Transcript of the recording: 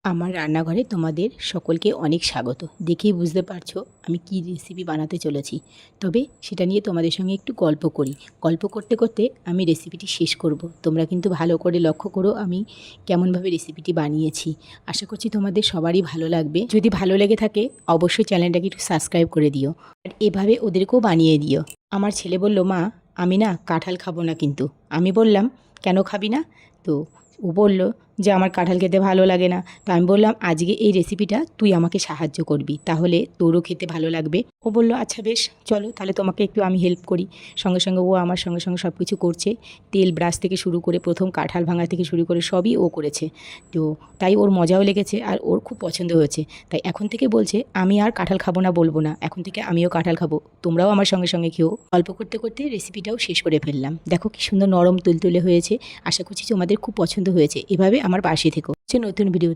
আমার রান্নাঘরে তোমাদের সকলকে অনেক স্বাগত। দেখেই বুঝতে পারছো আমি কি রেসিপি বানাতে চলেছি। তবে সেটা নিয়ে তোমাদের সঙ্গে একটু গল্প করি। গল্প করতে করতে আমি রেসিপিটি শেষ করব। তোমরা কিন্তু ভালো করে লক্ষ্য করো আমি কেমনভাবে রেসিপিটি বানিয়েছি। আশা করছি তোমাদের সবারই ভালো লাগবে। যদি ভালো লেগে থাকে অবশ্যই চ্যানেলটাকে একটু সাবস্ক্রাইব করে দিও, আর এভাবে ওদেরকেও বানিয়ে দিও। আমার ছেলে বলল, মা আমি না কাঁঠাল খাবো না। কিন্তু আমি বললাম, কেন খাবি না? তো ও বলল যে আমার কাঁঠাল খেতে ভালো লাগে না। তো আমি বললাম, আজকে এই রেসিপিটা তুই আমাকে সাহায্য করবি, তাহলে তোরও খেতে ভালো লাগবে। ও বলল, আচ্ছা বেশ, চলো তাহলে তোমাকে একটু আমি হেল্প করি। সঙ্গে সঙ্গে ও আমার সঙ্গে সঙ্গে সব কিছু করছে। তেল ব্রাশ থেকে শুরু করে প্রথম কাঁঠাল ভাঙা থেকে শুরু করে সবই ও করেছে। তো তাই ওর মজাও লেগেছে আর ওর খুব পছন্দ হয়েছে। তাই এখন থেকে বলছে আমি আর কাঁঠাল খাবো না, বলবো না, এখন থেকে আমিও কাঁঠাল খাবো, তোমরাও আমার সঙ্গে সঙ্গে খেও। গল্প করতে করতে রেসিপিটাও শেষ করে ফেললাম। দেখো কি সুন্দর নরম তুলতুলে হয়েছে। আশা করছি তোমাদের খুব পছন্দ হয়েছে। এভাবে আমার পাশে থেকো। নতুন ভিডিও।